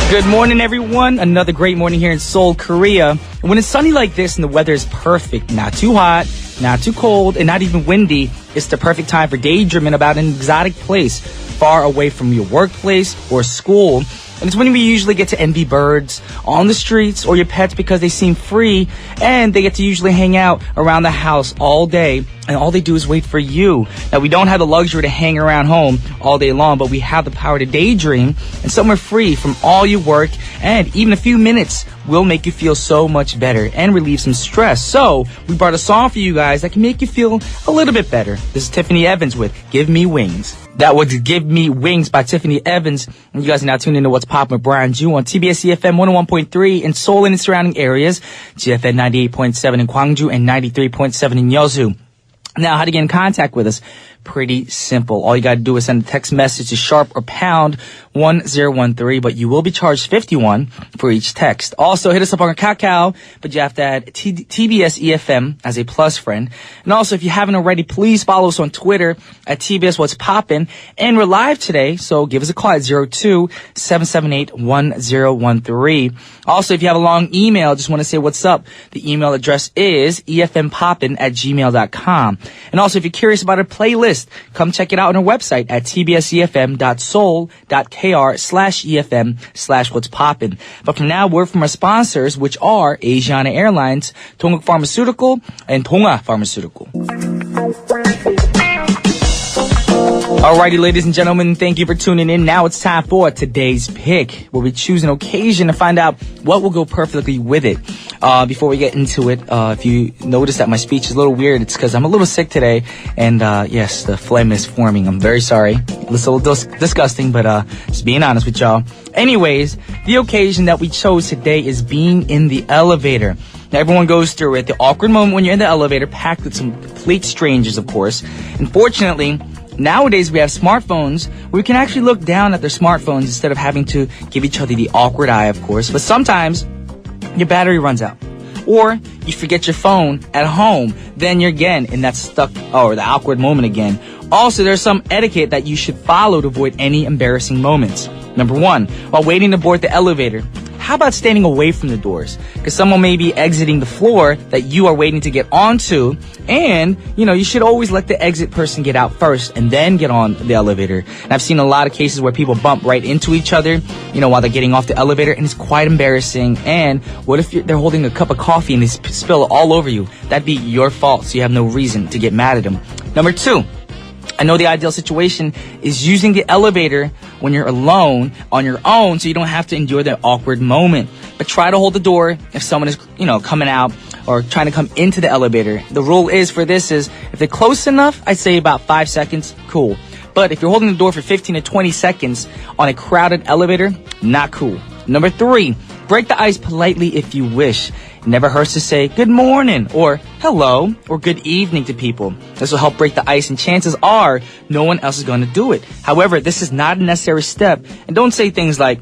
Good morning, everyone. Another great morning here in Seoul, Korea. When it's sunny like this and the weather is perfect, not too hot, not too cold, and not even windy, it's the perfect time for daydreaming about an exotic place far away from your workplace or school. And it's when we usually get to envy birds on the streets or your pets because they seem free and they get to usually hang out around the house all day and all they do is wait for you. Now, we don't have the luxury to hang around home all day long, but we have the power to daydream and somewhere free from all your work, and even a few minutes will make you feel so much better and relieve some stress. So we brought a song for you guys that can make you feel a little bit better. This is Tiffany Evans with Give Me Wings. That was Give Me Wings by Tiffany Evans. And you guys are now tuned into What's Poppin' with Brian Ju on TBS efm 101.3 in Seoul and its surrounding areas, GFN 98.7 in Gwangju and 93.7 in Yeosu. Now, how to get in contact with us? Pretty simple. All you got to do is send a text message to sharp or pound 1013, but you will be charged 51 for each text. Also, hit us up on Kakao, but you have to add TBS EFM as a plus friend. And also, if you haven't already, please follow us on Twitter at TBS What's Poppin'. And we're live today, so give us a call at 02-778-1013. Also, if you have a long email, just want to say what's up, the email address is efmpoppin@gmail.com. And also, if you're curious about our playlist, come check it out on our website at tbsefm.soul.kr/efm/what's poppin'. But for now, word from our sponsors, which are Asiana Airlines, Dongguk Pharmaceutical, and Donga Pharmaceutical. Alrighty, ladies and gentlemen, thank you for tuning in. Now it's time for today's pick, where we choose an occasion to find out what will go perfectly with it. Before we get into it, if you notice that my speech is a little weird, it's because I'm a little sick today, and yes, the phlegm is forming. I'm very sorry. It's a little disgusting, but just being honest with y'all. Anyways, the occasion that we chose today is being in the elevator. Now, everyone goes through it. The awkward moment when you're in the elevator, packed with some complete strangers, of course. Unfortunately, nowadays, we have smartphones where we can actually look down at their smartphones instead of having to give each other the awkward eye, of course. But sometimes, your battery runs out. Or you forget your phone at home. Then you're again in that the awkward moment again. Also, there's some etiquette that you should follow to avoid any embarrassing moments. Number one, while waiting to board the elevator, how about standing away from the doors? Because someone may be exiting the floor that you are waiting to get onto. And, you should always let the exit person get out first and then get on the elevator. And I've seen a lot of cases where people bump right into each other, while they're getting off the elevator. And it's quite embarrassing. And what if they're holding a cup of coffee and they spill it all over you? That'd be your fault, so you have no reason to get mad at them. Number two, I know the ideal situation is using the elevator when you're alone on your own so you don't have to endure that awkward moment. But try to hold the door if someone is, coming out or trying to come into the elevator. The rule is for this is if they're close enough, I'd say about 5 seconds, cool. But if you're holding the door for 15 to 20 seconds on a crowded elevator, not cool. Number three, break the ice politely if you wish. It never hurts to say good morning or hello or good evening to people. This will help break the ice, and chances are no one else is going to do it. However, this is not a necessary step, and don't say things like,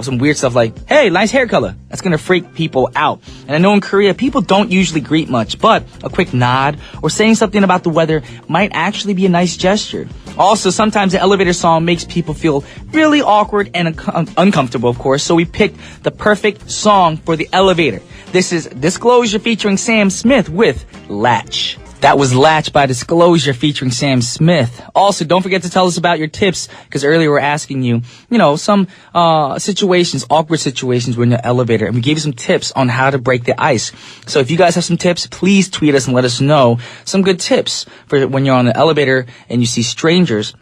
some weird stuff like, hey, nice hair color. That's going to freak people out. And I know in Korea, people don't usually greet much, but a quick nod or saying something about the weather might actually be a nice gesture. Also, sometimes the elevator song makes people feel really awkward and uncomfortable, of course, so we picked the perfect song for the elevator. This is Disclosure featuring Sam Smith with Latch. That was Latch by Disclosure featuring Sam Smith. Also, don't forget to tell us about your tips, because earlier we're asking you, some situations, awkward situations when you're in the elevator, and we gave you some tips on how to break the ice. So if you guys have some tips, please tweet us and let us know some good tips for when you're on the elevator and you see strangers.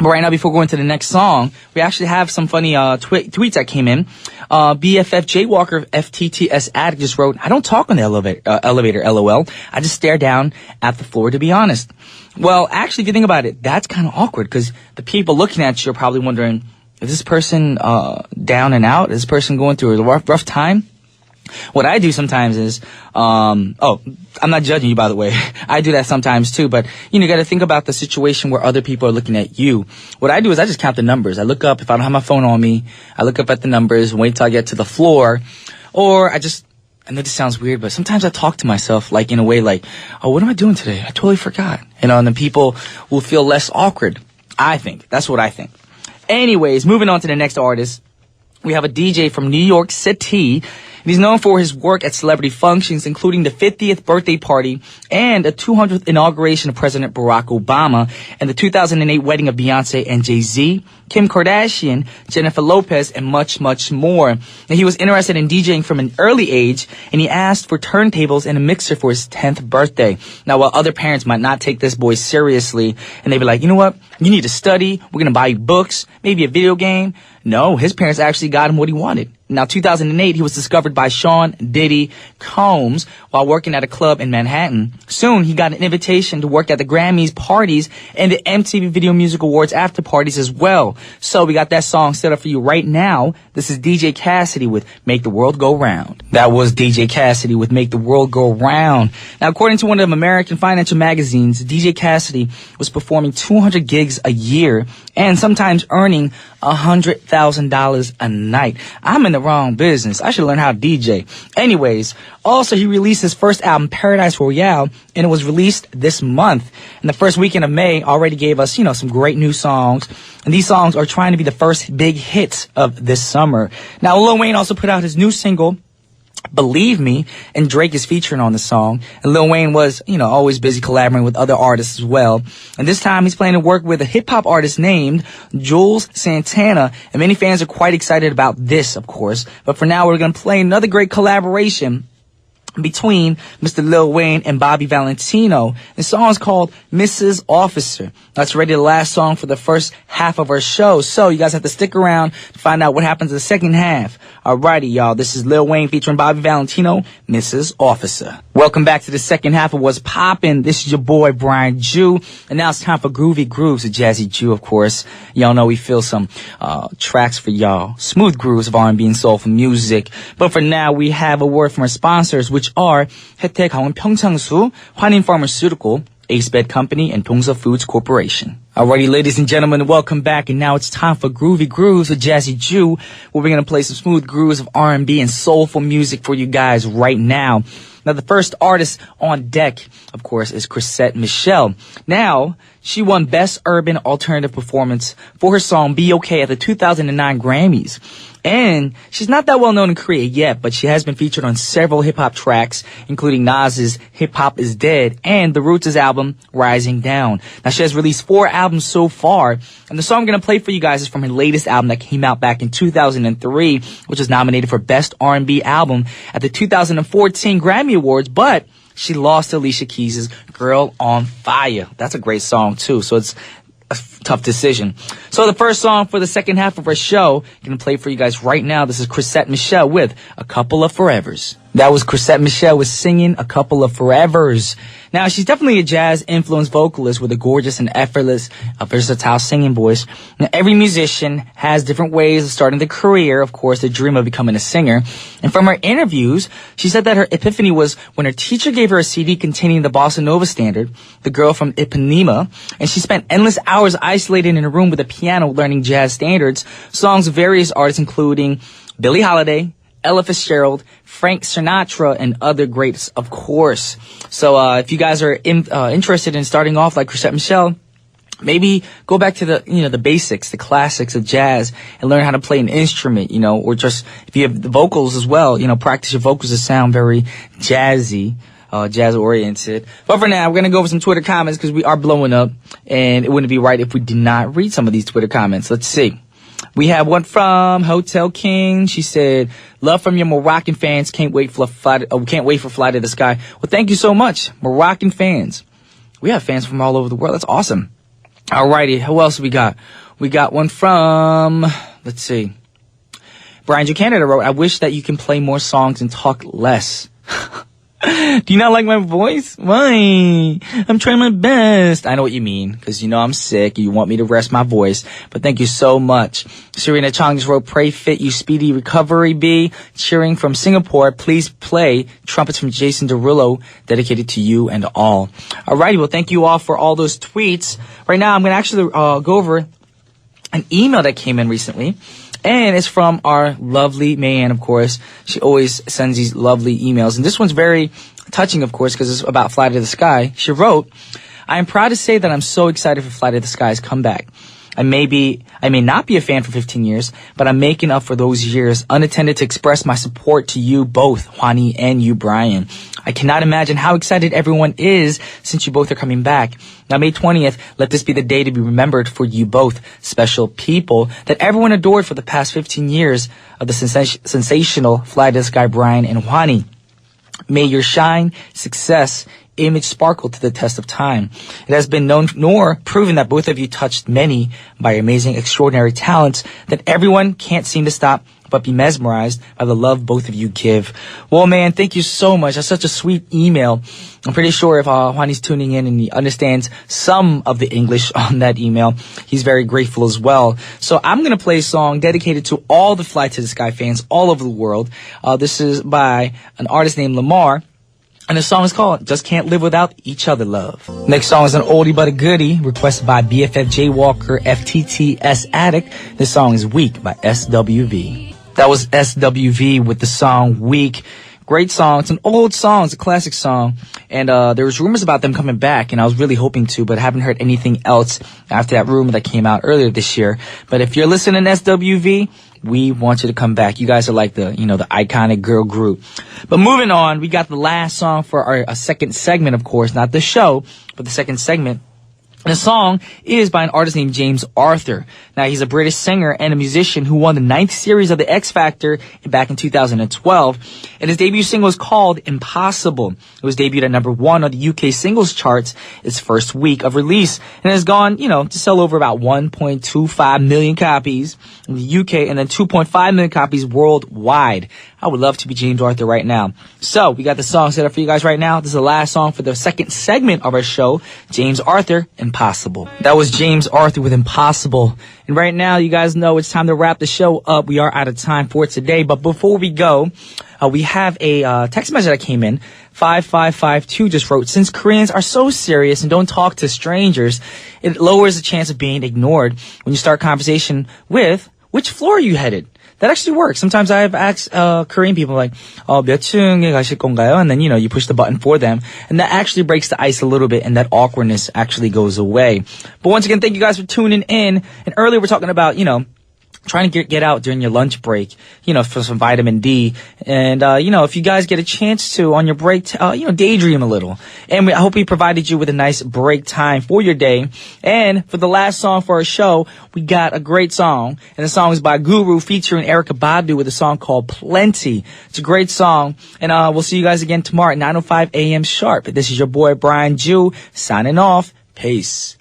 But right now, before going to the next song, we actually have some funny tweets that came in. BFF Jaywalker FTTS Addict just wrote, I don't talk on the elevator, LOL. I just stare down at the floor, to be honest. Well, actually, if you think about it, that's kind of awkward because the people looking at you are probably wondering, is this person down and out? Is this person going through a rough time? What I do sometimes is, I'm not judging you, by the way. I do that sometimes too, but you got to think about the situation where other people are looking at you. What I do is I just count the numbers. I look up, if I don't have my phone on me, I look up at the numbers, wait till I get to the floor, or I know this sounds weird, but sometimes I talk to myself like in a way like, oh, what am I doing today? I totally forgot. And then people will feel less awkward. I think. That's what I think. Anyways, moving on to the next artist. we have a DJ from New York City. And he's known for his work at celebrity functions, including the 50th birthday party and the 200th inauguration of President Barack Obama and the 2008 wedding of Beyonce and Jay-Z, Kim Kardashian, Jennifer Lopez, and much, much more. Now, he was interested in DJing from an early age, and he asked for turntables and a mixer for his 10th birthday. Now, while other parents might not take this boy seriously, and they'd be like, you know what? You need to study. We're going to buy you books, maybe a video game. No, his parents actually got him what he wanted. Now, 2008, he was discovered by Sean Diddy Combs while working at a club in Manhattan. Soon, he got an invitation to work at the Grammys parties and the MTV Video Music Awards after parties as well. So we got that song set up for you right now. This is DJ Cassidy with Make the World Go Round. That was DJ Cassidy with Make the World Go Round. Now, according to one of the American financial magazines, DJ Cassidy was performing 200 gigs a year and sometimes earning $100,000 a night. I'm in the wrong business. I should learn how to DJ. Anyways, also he released his first album, Paradise Royale, and it was released this month. And the first weekend of May already gave us, some great new songs. And these songs are trying to be the first big hits of this summer. Now, Lil Wayne also put out his new single, Believe Me, and Drake is featuring on the song. And Lil Wayne was, always busy collaborating with other artists as well. And this time he's planning to work with a hip-hop artist named Jules Santana. And many fans are quite excited about this, of course. But for now, we're going to play another great collaboration between Mr. Lil Wayne and Bobby Valentino. The song is called Mrs. Officer. That's already the last song for the first half of our show. So you guys have to stick around to find out what happens in the second half. Alrighty, y'all. This is Lil Wayne featuring Bobby Valentino, Mrs. Officer. Welcome back to the second half of What's Poppin'. This is your boy, Brian Jew. And now it's time for Groovy Grooves with Jazzy Jew, of course. Y'all know we feel some tracks for y'all. Smooth grooves of R&B and soulful music. But for now, we have a word from our sponsors, which are 혜택 강원 평창수, 환인 Pharmaceutical, Ace Bed Company, and Dongsa Foods Corporation. Alrighty, ladies and gentlemen, welcome back, and now it's time for Groovy Grooves with Jazzy Jew, where we're gonna play some smooth grooves of R&B and soulful music for you guys right now. Now, the first artist on deck, of course, is Chrisette Michele. Now, she won Best Urban Alternative Performance for her song Be Okay at the 2009 Grammys. And she's not that well known in Korea yet, but she has been featured on several hip-hop tracks, including Nas's Hip Hop Is Dead and The Roots' album Rising Down. Now, she has released 4 albums so far, and the song I'm going to play for you guys is from her latest album that came out back in 2003, which was nominated for Best R&B Album at the 2014 Grammy Awards, but she lost to Alicia Keys' Girl on Fire. That's a great song, too, so it's a tough decision. So the first song for the second half of our show, I'm going to play for you guys right now. This is Chrisette Michele with A Couple of Forevers. That was Chrisette Michele with singing A Couple of Forevers. Now, she's definitely a jazz-influenced vocalist with a gorgeous and effortless, versatile singing voice. Now, every musician has different ways of starting their career, of course, the dream of becoming a singer. And from her interviews, she said that her epiphany was when her teacher gave her a CD containing the Bossa Nova standard, The Girl from Ipanema, and she spent endless hours isolated in a room with a piano learning jazz standards, songs of various artists including Billie Holiday, Ella Fitzgerald, Frank Sinatra, and other greats, of course. So if you guys are interested in starting off like Chrisette Michele, maybe go back to the basics, the classics of jazz, and learn how to play an instrument, or just if you have the vocals as well, practice your vocals to sound very jazzy. Jazz oriented. But for now, we're going to go over some Twitter comments because we are blowing up, and it wouldn't be right if we did not read some of these Twitter comments. Let's see. We have one from Hotel King. She said, "Love from your Moroccan fans. Can't wait for Fly to the Sky." Well, thank you so much, Moroccan fans. We have fans from all over the world. That's awesome. Alrighty, who else we got? We got one from, let's see. Brian J. Canada wrote, "I wish that you can play more songs and talk less." Do you not like my voice? Why? I'm trying my best. I know what you mean, because I'm sick. You want me to rest my voice. But thank you so much. Serena Chong just wrote, "Pray fit you speedy recovery, B." Cheering from Singapore. Please play Trumpets from Jason Derulo, dedicated to you and all. Alrighty, well, thank you all for all those tweets. Right now, I'm going to actually go over an email that came in recently. And it's from our lovely Mayan, of course. She always sends these lovely emails. And this one's very touching, of course, because it's about Fly to the Sky. She wrote, "I am proud to say that I'm so excited for Fly to the Sky's comeback. I may not be a fan for 15 years, but I'm making up for those years unattended to express my support to you both, Hwani and you, Brian. I cannot imagine how excited everyone is since you both are coming back. Now, May 20th, let this be the day to be remembered for you both, special people that everyone adored for the past 15 years of the sensational Fly to the Sky Brian and Hwani. May your shine, success, image sparkle to the test of time. It has been known nor proven that both of you touched many by your amazing, extraordinary talents that everyone can't seem to stop but be mesmerized by the love both of you give. Well, man, thank you so much. That's such a sweet email. I'm pretty sure if Hwani's tuning in and he understands some of the English on that email, he's very grateful as well. So I'm going to play a song dedicated to all the Fly to the Sky fans all over the world. This is by an artist named Lamar. And the song is called Just Can't Live Without Each Other Love. Next song is an oldie but a goodie, requested by BFF Jaywalker FTTS Addict. This song is Weak by SWV. That was SWV with the song Weak. Great song. It's an old song. It's a classic song. And there was rumors about them coming back, and I was really hoping to, but I haven't heard anything else after that rumor that came out earlier this year. But if you're listening to SWV, we want you to come back. You guys are like the iconic girl group. But moving on, we got the last song for our second segment, of course, not the show, but the second segment. The song is by an artist named James Arthur. Now, he's a British singer and a musician who won the 9th series of the X Factor back in 2012. And his debut single is called Impossible. It was debuted at number 1 on the UK singles charts its first week of release. And has gone, to sell over about 1.25 million copies in the UK and then 2.5 million copies worldwide. I would love to be James Arthur right now. So, we got the song set up for you guys right now. This is the last song for the second segment of our show, James Arthur, Impossible. That was James Arthur with Impossible. And right now, you guys know it's time to wrap the show up. We are out of time for today. But before we go, we have a text message that came in. 5552 just wrote, since Koreans are so serious and don't talk to strangers, it lowers the chance of being ignored when you start a conversation with, which floor are you headed? That actually works. Sometimes I've asked Korean people like, 몇 층에 가실 건가요? And then, you push the button for them. And that actually breaks the ice a little bit, and that awkwardness actually goes away. But once again, thank you guys for tuning in. And earlier we're talking about, trying to get out during your lunch break, for some vitamin D. And, if you guys get a chance to, on your break, daydream a little. And I hope we provided you with a nice break time for your day. And for the last song for our show, we got a great song. And the song is by Guru featuring Erykah Badu with a song called Plenty. It's a great song. And, we'll see you guys again tomorrow at 9:05 a.m. sharp. This is your boy, Brian Ju, signing off. Peace.